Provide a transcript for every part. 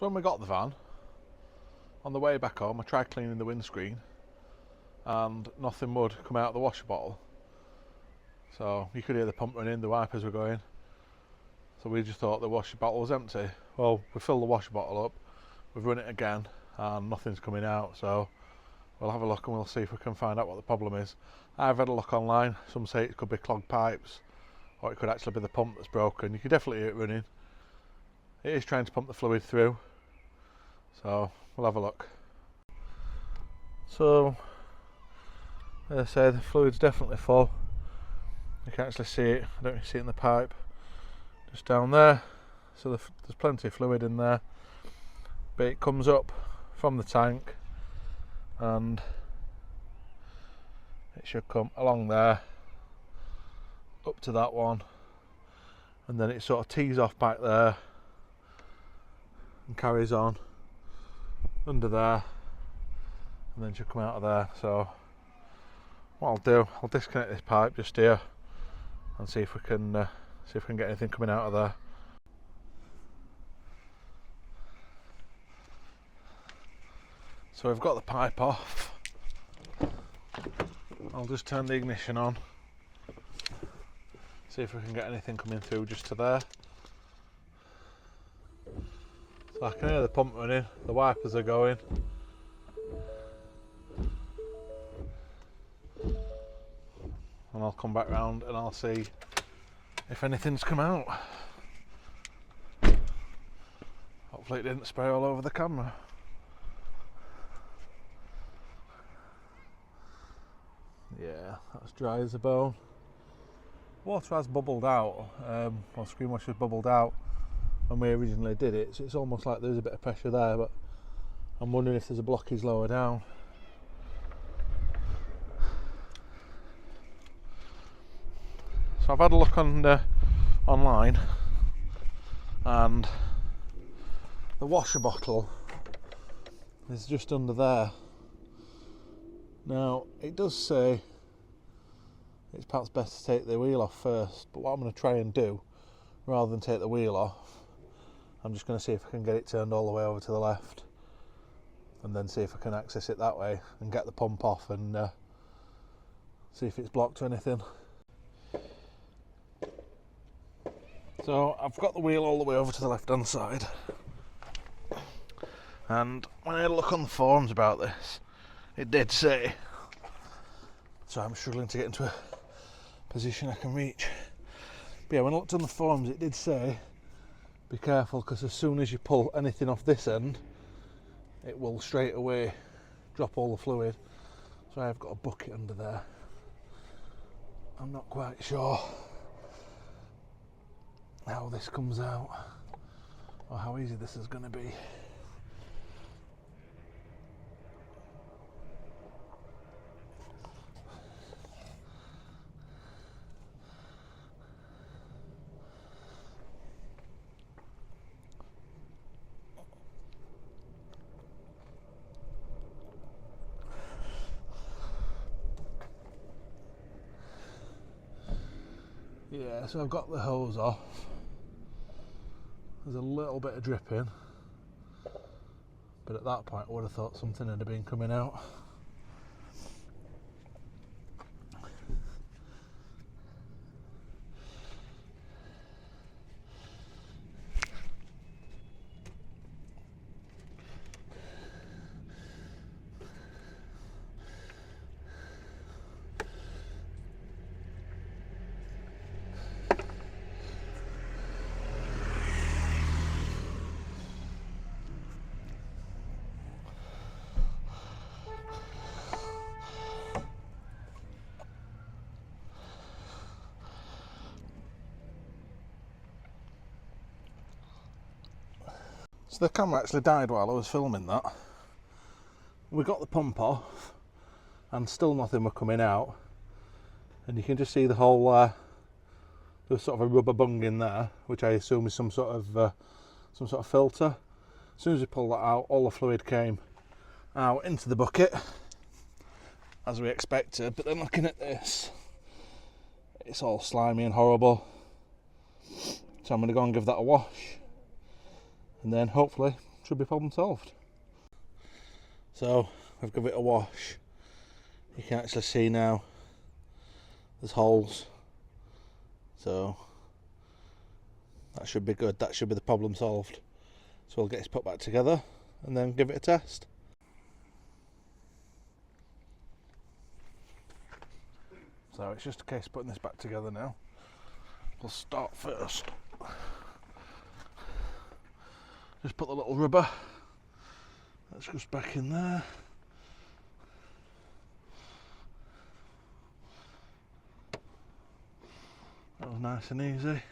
So when we got the van, on the way back home I tried cleaning the windscreen and nothing would come out of the washer bottle. So you could hear the pump running, the wipers were going. So we just thought the washer bottle was empty. Well, we filled the washer bottle up, we've run it again and nothing's coming out. So we'll have a look and we'll see if we can find out what the problem is. I've had a look online, some say it could be clogged pipes or it could actually be the pump that's broken. You can definitely hear it running. It is trying to pump the fluid through. So we'll have a look. So as I say, the fluid's definitely full. You can actually see it. I don't know if you see it in the pipe just down there. So there's plenty of fluid in there, but it comes up from the tank and it should come along there up to that one, and then it sort of tees off back there and carries on under there and then should come out of there. So what I'll do, I'll disconnect this pipe just here and see if we can get anything coming out of there. So we've got the pipe off. I'll just turn the ignition on, see if we can get anything coming through just to there. So I can hear the pump running, the wipers are going. And I'll come back round and I'll see if anything's come out. Hopefully it didn't spray all over the camera. Yeah, that's dry as a bone. Water has bubbled out, or screen wash has bubbled out when we originally did it, so it's almost like there's a bit of pressure there, but I'm wondering if there's a blockage lower down. So I've had a look on online, and the washer bottle is just under there. Now it does say it's perhaps best to take the wheel off first, but what I'm going to try and do, rather than take the wheel off, I'm just going to see if I can get it turned all the way over to the left and then see if I can access it that way and get the pump off and see if it's blocked or anything. So I've got the wheel all the way over to the left hand side, and when I had a look on the forums about this, it did say, so I'm struggling to get into a position I can reach, but yeah, when I looked on the forums it did say be careful, because as soon as you pull anything off this end it will straight away drop all the fluid. So I've got a bucket under there. I'm not quite sure how this comes out or how easy this is going to be. Yeah, so I've got the hose off. There's a little bit of dripping, but at that point I would have thought something had been coming out. So the camera actually died while I was filming that. We got the pump off and still nothing was coming out, and you can just see the whole there's sort of a rubber bung in there, which I assume is some sort of filter. As soon as we pulled that out, all the fluid came out into the bucket as we expected, but then looking at this, it's all slimy and horrible. So I'm going to go and give that a wash, and then hopefully should be problem solved. So I've given it a wash. You can actually see now there's holes, so that should be good. That should be the problem solved. So we'll get this put back together and then give it a test. So it's just a case of putting this back together now. We'll start first. Just put the little rubber. That's just back in there. That was nice and easy.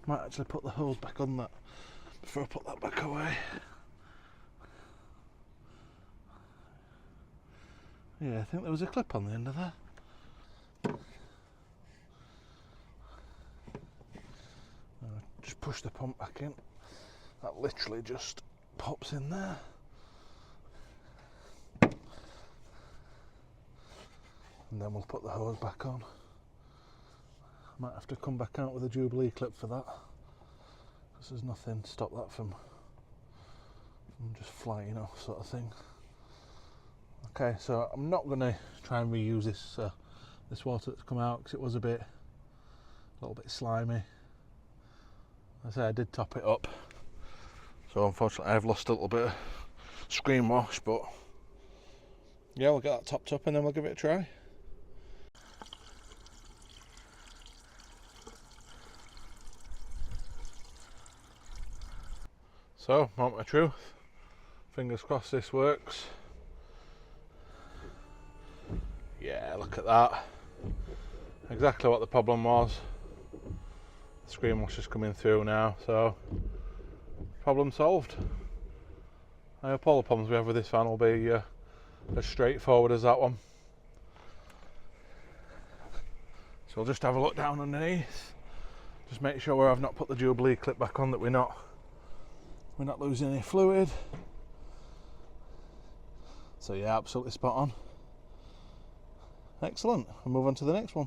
Might actually put the hose back on that before I put that back away. Yeah, I think there was a clip on the end of that. Just push the pump back in. That literally just pops in there. And then we'll put the hose back on. Might have to come back out with a Jubilee clip for that, because there's nothing to stop that from just flying off, sort of thing. Okay, so I'm not going to try and reuse this water that's come out, because it was a little bit slimy. As I say, I did top it up, so unfortunately I've lost a little bit of screen wash, but yeah, we'll get that topped up and then we'll give it a try. So, moment of truth. Fingers crossed this works. Yeah, look at that. Exactly what the problem was. The screen wash is coming through now, so problem solved. I hope all the problems we have with this fan will be as straightforward as that one. So we'll just have a look down underneath. Just make sure where I've not put the Jubilee clip back on that we're not losing any fluid. So yeah, absolutely spot on. Excellent. We'll move on to the next one.